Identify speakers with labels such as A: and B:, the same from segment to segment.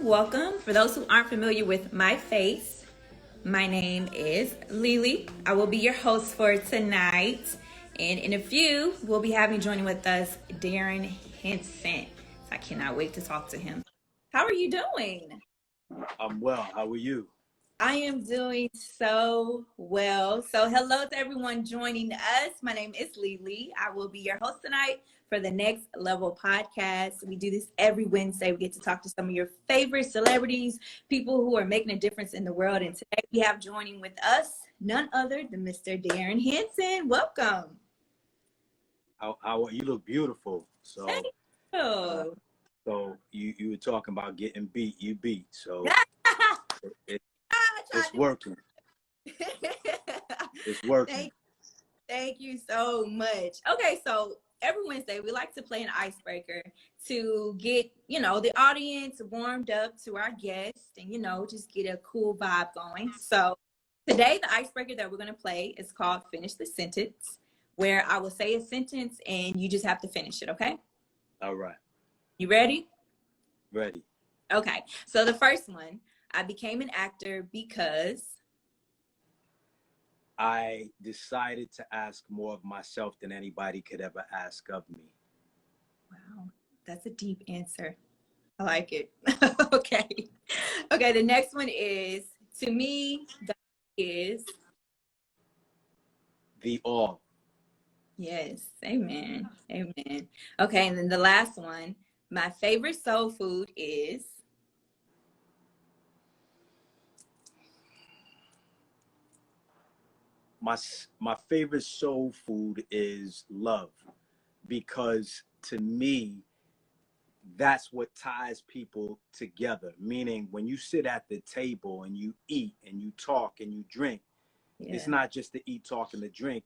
A: welcome. For those who aren't familiar with my face, my name is Lily. I will be your host for tonight. And in a few, we'll be having joining with us Darrin Henson. So I cannot wait to talk to him. How are you doing?
B: I'm well. How are you?
A: I am doing so well. So, hello to everyone joining us. My name is Lily. I will be your host tonight for the Next Level podcast. We do this every Wednesday. We get to talk to some of your favorite celebrities, people who are making a difference in the world. And today we have joining with us none other than Mr. Darrin Henson. Welcome.
B: How you look beautiful.
A: Thank
B: Uh,
A: you.
B: so you were talking about getting beat. You beat. So it, it's working. It's working.
A: Thank you so much. Okay, so every Wednesday we like to play an icebreaker to get, the audience warmed up to our guest and, just get a cool vibe going. So today the icebreaker that we're going to play is called Finish the Sentence, where I will say a sentence and you just have to finish it, okay?
B: All right.
A: You ready?
B: Ready.
A: Okay. So the first one, I became an actor because
B: I decided to ask more of myself than anybody could ever ask of me.
A: Wow, that's a deep answer. I like it. Okay. Okay, the next one is, to me, God is.
B: The all.
A: Yes, amen. Amen. Okay, and then the last one, my favorite soul food is.
B: My favorite soul food is love, because to me that's what ties people together. Meaning, when you sit at the table and you eat and you talk and you drink, it's
A: Yeah.
B: not just to eat, talk, and to drink.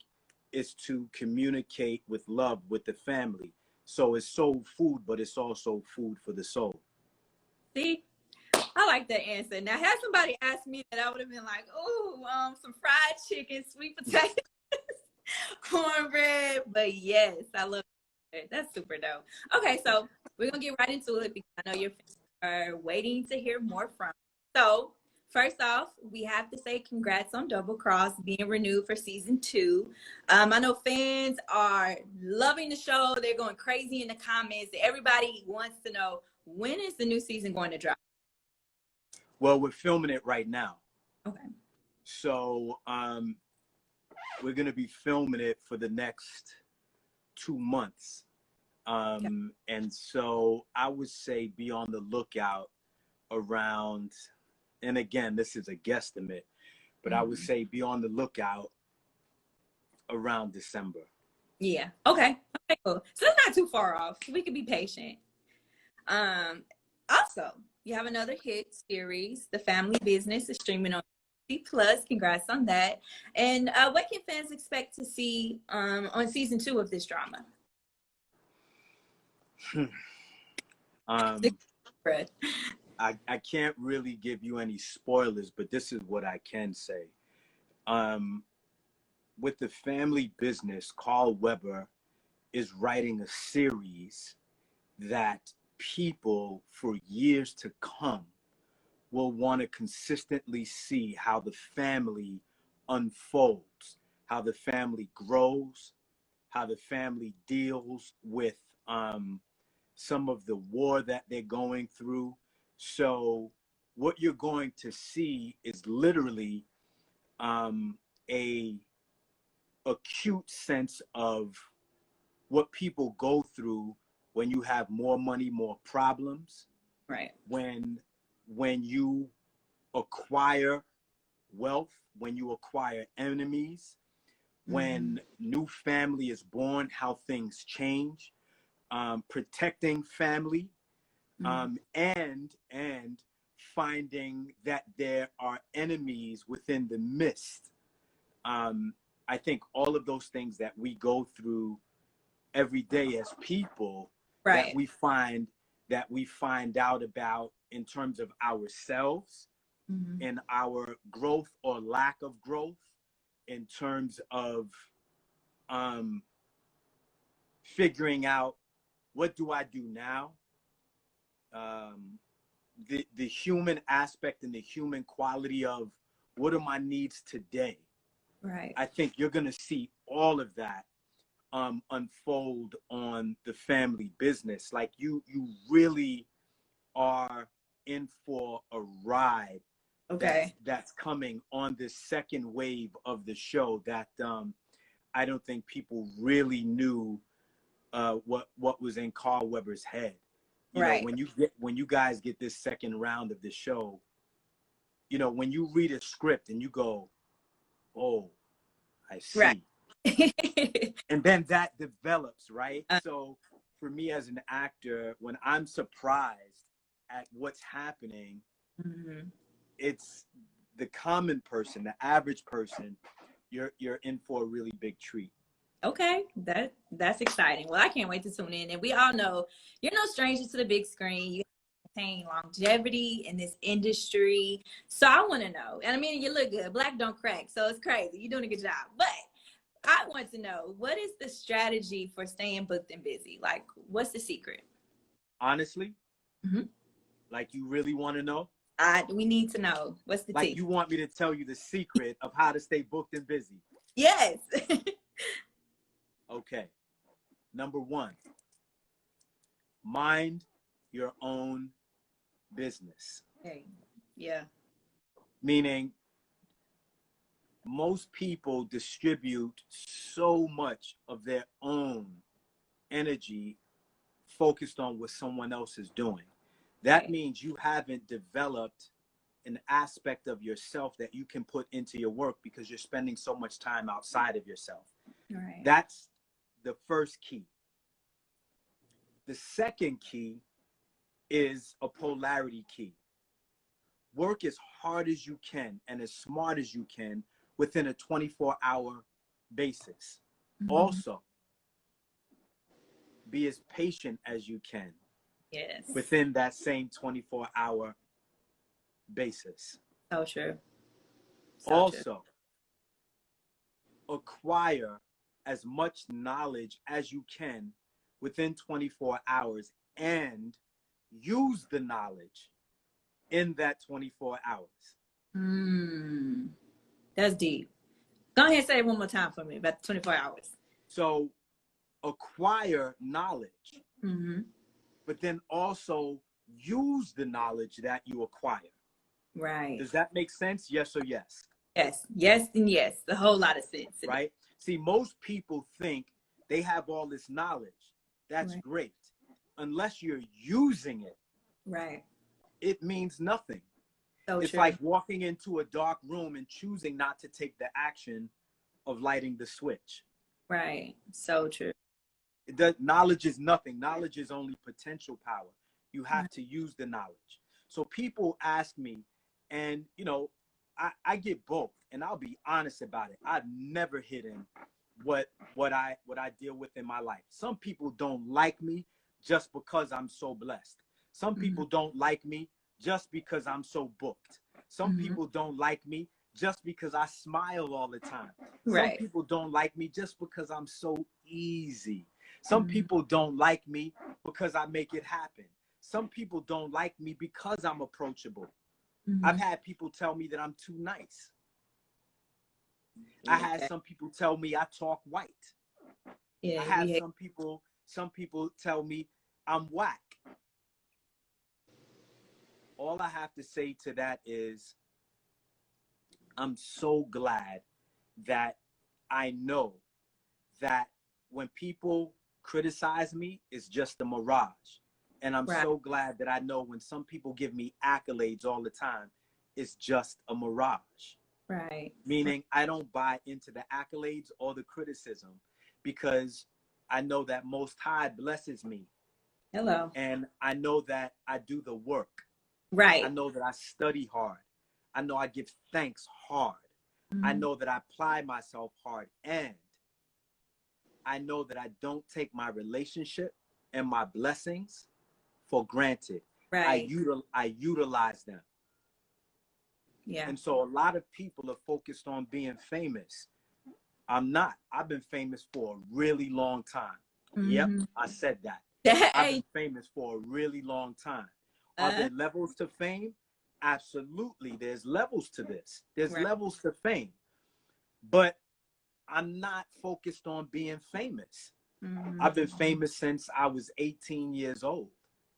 B: It's to communicate with love with the family. So it's soul food, but it's also food for the soul.
A: See, I like that answer. Now, had somebody asked me that, I would have been like, "Oh, some fried chicken, sweet potatoes, cornbread." But yes, I love it. That's super dope. Okay, so we're gonna get right into it because I know you're waiting to hear more from. So first off, we have to say congrats on Double Cross being renewed for season 2. I know fans are loving the show. They're going crazy in the comments. Everybody wants to know, when is the new season going to drop?
B: Well, we're filming it right now.
A: Okay.
B: So we're going to be filming it for the next 2 months. And so I would say be on the lookout around, and again, this is a guesstimate, but I would say be on the lookout around December.
A: Yeah. Okay. Okay, cool. So it's not too far off. We can be patient. Also, you have another hit series, The Family Business, is streaming on Plus. Congrats on that. And what can fans expect to see on season 2 of this drama?
B: I can't really give you any spoilers, but this is what I can say. With The Family Business, Carl Weber is writing a series that people for years to come will want to consistently see how the family unfolds, how the family grows, how the family deals with some of the war that they're going through. So what you're going to see is literally a acute sense of what people go through when you have more money, more problems.
A: Right.
B: When you acquire wealth, when you acquire enemies, when new family is born, how things change, protecting family, and finding that there are enemies within the midst. I think all of those things that we go through every day as people,
A: Right.
B: that we find out about in terms of ourselves, in our growth or lack of growth, in terms of figuring out, what do I do now? the human aspect and the human quality of what are my needs today.
A: Right.
B: I think you're going to see all of that unfold on the family business. Like you really are in for a ride
A: Okay.
B: that's coming on this second wave of the show that I don't think people really knew what was in Carl Weber's head. You know,
A: Right.
B: when you guys get this second round of the show, you know, when you read a script and you go, oh, I
A: Right.
B: see. And then that develops, right?
A: Uh,
B: So for me as an actor, when I'm surprised at what's happening,
A: mhm.
B: it's the common person, the average person, you're in for a really big treat.
A: Okay, that's exciting. Well, I can't wait to tune in. And we all know you're no stranger to the big screen. You maintain longevity in this industry. So I want to know, and I mean, you look good. Black don't crack, so it's crazy. You're doing a good job. But I want to know, what is the strategy for staying booked and busy? Like, what's the secret?
B: Honestly,
A: Mm-hmm.
B: like you really want to know?
A: We need to know. What's the
B: Like
A: tea?
B: you want me to tell you the secret of how to stay booked and busy?
A: Yes.
B: Okay. Number one, mind your own business.
A: Hey, yeah.
B: Meaning, most people distribute so much of their own energy focused on what someone else is doing. That
A: Right.
B: means you haven't developed an aspect of yourself that you can put into your work because you're spending so much time outside of yourself.
A: Right.
B: That's the first key. The second key is a polarity key. Work as hard as you can and as smart as you can within a 24-hour basis.
A: Mm-hmm.
B: Also, be as patient as you can
A: Yes.
B: within that same 24-hour basis.
A: So true. So
B: Also, acquire as much knowledge as you can within 24 hours and use the knowledge in that 24 hours.
A: true. That's deep. Go ahead and say it one more time for me about the 24 hours.
B: So acquire knowledge,
A: Mm-hmm.
B: but then also use the knowledge that you acquire.
A: Right.
B: Does that make sense? Yes or yes?
A: Yes. Yes and yes. A whole lot of sense.
B: Right? See, most people think they have all this knowledge. That's
A: Right.
B: great. Unless you're using it,
A: Right.
B: it means nothing.
A: So
B: It's
A: true.
B: like walking into a dark room and choosing not to take the action of lighting the switch.
A: Right. So true.
B: Knowledge is nothing. Knowledge is only potential power. You have
A: Right.
B: to use the knowledge. So people ask me, and you know, I get both, and I'll be honest about it. I've never hidden what I deal with in my life. Some people don't like me just because I'm so blessed. Some people don't like me just because I'm so booked. Some
A: Mm-hmm.
B: people don't like me just because I smile all the time. Some
A: Right.
B: people don't like me just because I'm so easy. Some
A: Mm-hmm.
B: people don't like me because I make it happen. Some people don't like me because I'm approachable.
A: Mm-hmm.
B: I've had people tell me that I'm too nice. I had some people tell me I talk white.
A: Yeah.
B: I have some people tell me I'm whack. All I have to say to that is I'm so glad that I know that when people criticize me, it's just a mirage. And I'm
A: Right.
B: so glad that I know when some people give me accolades all the time, it's just a mirage.
A: Right.
B: Meaning I don't buy into the accolades or the criticism because I know that Most High blesses me.
A: Hello.
B: And I know that I do the work.
A: Right.
B: I know that I study hard. I know I give thanks hard.
A: Mm-hmm.
B: I know that I apply myself hard. And I know that I don't take my relationship and my blessings for granted.
A: Right.
B: I utilize them.
A: Yeah.
B: And so a lot of people are focused on being famous. I'm not. I've been famous for a really long time.
A: Mm-hmm.
B: Yep, I said that. I've
A: Hey.
B: been famous for a really long time. Are there levels to fame? Absolutely. There's levels to this. There's
A: Right.
B: levels to fame. But I'm not focused on being famous.
A: Mm-hmm.
B: I've been famous since I was 18 years old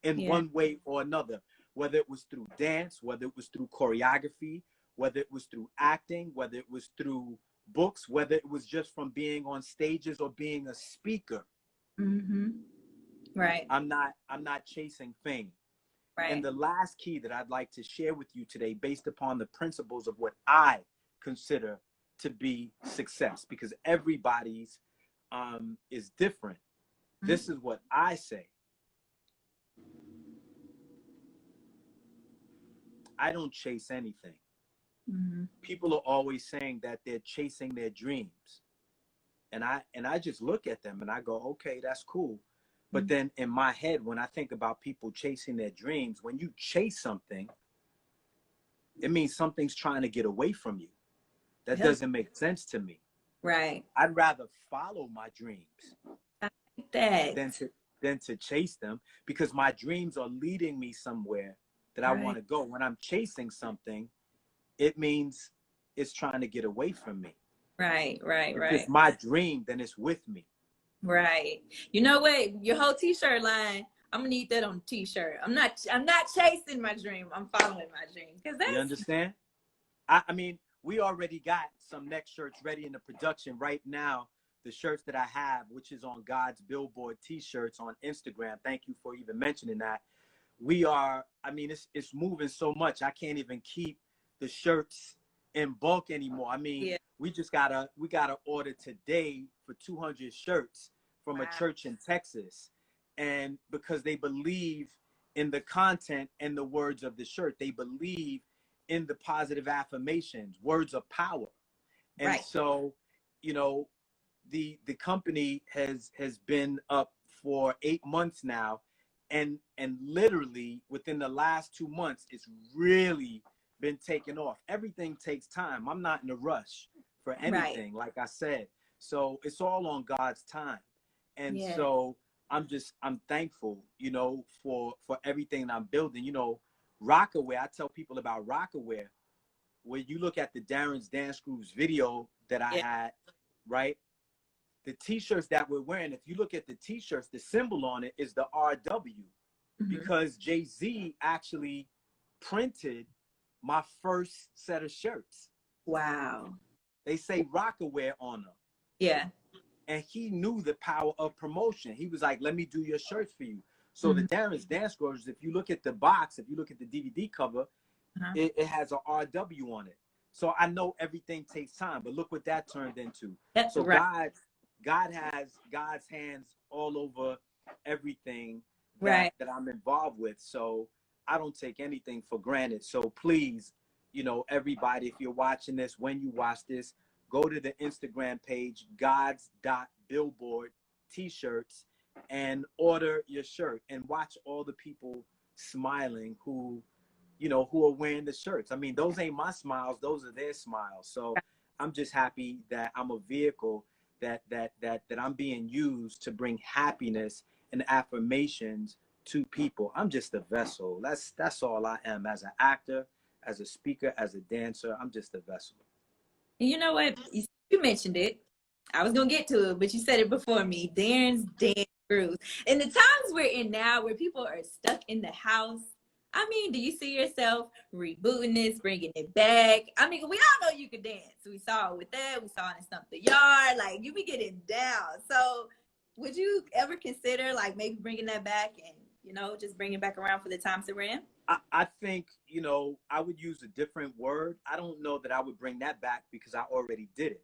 B: in
A: Yeah.
B: one way or another, whether it was through dance, whether it was through choreography, whether it was through acting, whether it was through books, whether it was just from being on stages or being a speaker.
A: Mm-hmm. Right.
B: I'm not chasing fame. And
A: Right.
B: the last key that I'd like to share with you today, based upon the principles of what I consider to be success, because everybody's is different.
A: Mm-hmm.
B: This is what I say. I don't chase anything.
A: Mm-hmm.
B: People are always saying that they're chasing their dreams. And I just look at them and I go, okay, that's cool. But then in my head, when I think about people chasing their dreams, when you chase something, it means something's trying to get away from you. That
A: Yep.
B: doesn't make sense to me.
A: Right.
B: I'd rather follow my dreams
A: I like that.
B: than to chase them, because my dreams are leading me somewhere that I want to go. When I'm chasing something, it means it's trying to get away from me.
A: Right. Right.
B: If
A: Right.
B: it's my dream, then it's with me.
A: Right. You know what? Your whole t-shirt line, I'm gonna need that on a t-shirt. I'm not chasing my dream. I'm following my dream. Because
B: You
A: that's
B: understand? I mean, we already got some next shirts ready in the production right now. The shirts that I have, which is on God's Billboard t-shirts on Instagram. Thank you for even mentioning that. We are, I mean, it's moving so much. I can't even keep the shirts in bulk anymore. I mean,
A: yeah.
B: we gotta order today for 200 shirts from
A: Wow.
B: a church in Texas. And because they believe in the content and the words of the shirt, they believe in the positive affirmations, words of power. And
A: Right.
B: so, you know, the company has been up for 8 months now, and literally within the last 2 months, it's really been taken off. Everything takes time. I'm not in a rush for anything, like I said. So it's all on God's time. And
A: Yeah.
B: so I'm thankful, for everything that I'm building. Rockaway, I tell people about Rockaway. When you look at the Darrin's Dance Grooves video that I had, right? The t-shirts that we're wearing, if you look at the t-shirts, the symbol on it is the RW, because Jay-Z actually printed my first set of shirts.
A: Wow.
B: They say Rockaway on them.
A: Yeah.
B: And he knew the power of promotion. He was like, let me do your shirts for you. So the Darrin's Dance Grooves, if you look at the box, if you look at the DVD cover, it has a RW on it. So I know everything takes time, but look what that turned into.
A: That's
B: So
A: right.
B: God has God's hands all over everything
A: Right.
B: that I'm involved with. So I don't take anything for granted. So please, everybody, if you're watching this, when you watch this, go to the Instagram page, God's.Billboard t-shirts, and order your shirt and watch all the people smiling who are wearing the shirts. I mean, those ain't my smiles, those are their smiles. So I'm just happy that I'm a vehicle that I'm being used to bring happiness and affirmations to people. I'm just a vessel. That's all I am. As an actor, as a speaker, as a dancer, I'm just a vessel.
A: And you know what? You mentioned it. I was gonna get to it, but you said it before me. Darren's Dance Grooves. In the times we're in now, where people are stuck in the house, I mean, do you see yourself rebooting this, bringing it back? I mean, we all know you could dance. We saw it with that. We saw it in Stump the Yard. Like, you be getting down. So, would you ever consider, like, maybe bringing that back and, just bring it back around for the times that we're in?
B: I think, I would use a different word. I don't know that I would bring that back because I already did it,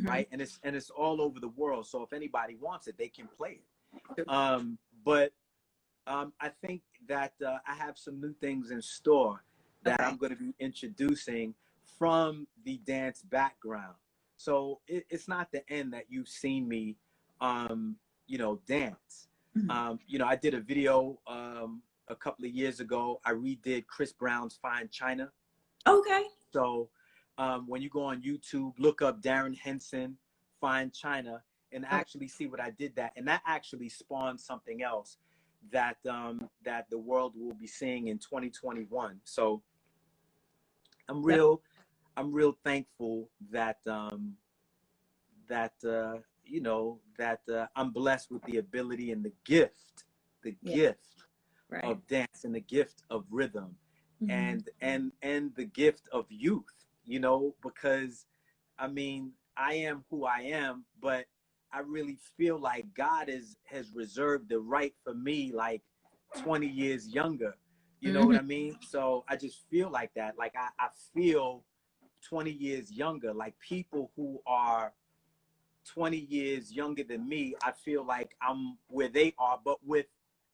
B: right? And it's all over the world. So if anybody wants it, they can play it. But I think that I have some new things in store that I'm going to be introducing from the dance background. So it's not the end that you've seen me, dance. I did a video a couple of years ago. I redid Chris Brown's Fine China.
A: Okay.
B: So when you go on YouTube, look up Darrin Henson, Fine China, and actually see what I did that. And that actually spawned something else that that the world will be seeing in 2021. So I'm real thankful that you know, that I'm blessed with the ability and the gift, the
A: Yeah.
B: gift
A: Right.
B: of dance and the gift of rhythm,
A: Mm-hmm.
B: and the gift of youth, you know, because I mean, I am who I am, but I really feel like God has reserved the right for me, like 20 years younger. You know what
A: Mm-hmm.
B: I mean? So I just feel like that. Like I feel 20 years younger, like people who are 20 years younger than me, I feel like I'm where they are, but with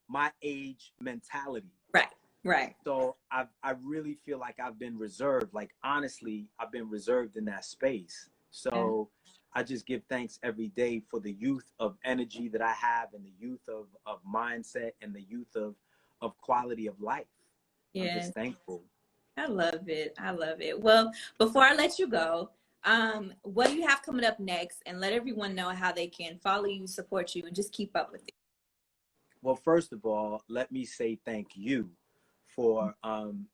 B: my age mentality.
A: Right. Right.
B: So I really feel like I've been reserved. Like honestly, I've been reserved in that space.
A: Yeah.
B: So I just give thanks every day for the youth of energy that I have, and the youth of mindset, and the youth of quality of life. I'm
A: Yeah.
B: just thankful.
A: I love it. I love it. Well, before I let you go, what do you have coming up next? And let everyone know how they can follow you, support you, and just keep up with you.
B: Well, first of all, let me say thank you for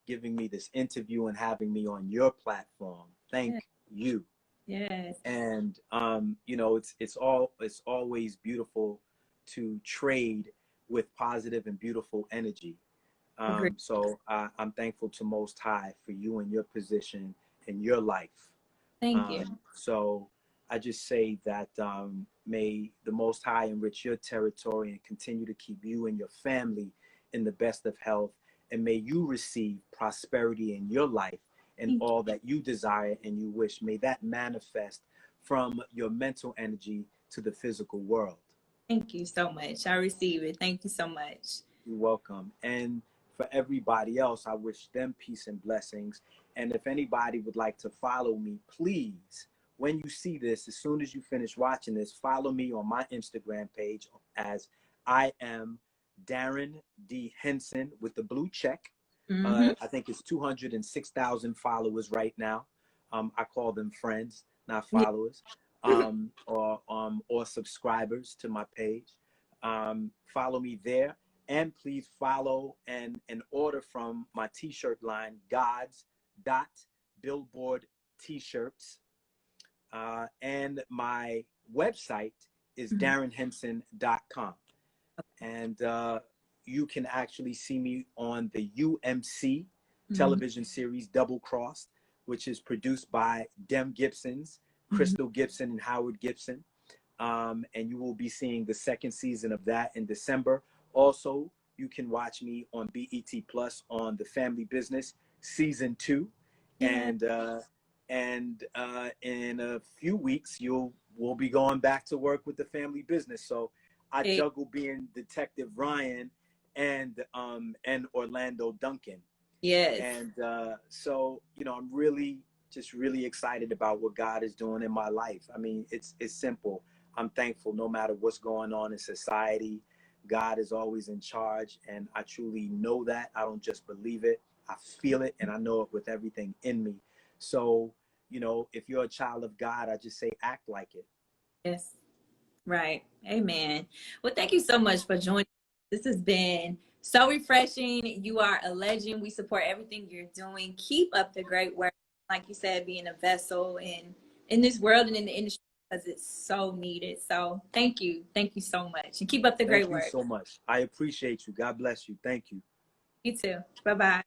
B: giving me this interview and having me on your platform.
A: Yeah.
B: Thank you.
A: Yes.
B: And you know, it's always beautiful to trade with positive and beautiful energy.
A: Agree.
B: So I'm thankful to Most High for you and your position in your life.
A: Thank you.
B: So I just say that may the Most High enrich your territory and continue to keep you and your family in the best of health. And may you receive prosperity in your life and
A: Thank you.
B: all that you desire and you wish. May that manifest from your mental energy to the physical world.
A: Thank you so much. I receive it. Thank you so much.
B: You're welcome. And for everybody else, I wish them peace and blessings. And if anybody would like to follow me, please, when you see this, as soon as you finish watching this, follow me on my Instagram page as I am Darrin D. Henson with the blue check.
A: Mm-hmm.
B: I think it's 206,000 followers right now. I call them friends, not
A: Yeah.
B: followers, or subscribers to my page. Follow me there, and please follow and order from my t-shirt line, God's Dot Billboard T-shirts, and my website is
A: Mm-hmm.
B: darrinhenson.com. And you can actually see me on the UMC
A: Mm-hmm.
B: television series Double Crossed, which is produced by Dem Gibsons,
A: Mm-hmm.
B: Crystal Gibson, and Howard Gibson. And you will be seeing the second season of that in December. Also, you can watch me on BET Plus on The Family Business season 2,
A: Yeah.
B: and in a few weeks we'll be going back to work with The Family Business. So I
A: Hey,
B: juggle being Detective Ryan and Orlando Duncan,
A: yes.
B: and so you know, I'm really just really excited about what God is doing in my life. I mean, it's simple. I'm thankful no matter what's going on in society. God is always in charge, and I truly know that. I don't just believe it. I feel it, and I know it with everything in me. So, you know, if you're a child of God, I just say act like it.
A: Yes. Right. Amen. Well, thank you so much for joining. This has been so refreshing. You are a legend. We support everything you're doing. Keep up the great work. Like you said, being a vessel in this world and in the industry, because it's so needed. So thank you. Thank you so much. And keep up the great
B: Thank you
A: work.
B: so much. I appreciate you. God bless you. Thank you.
A: You too. Bye-bye.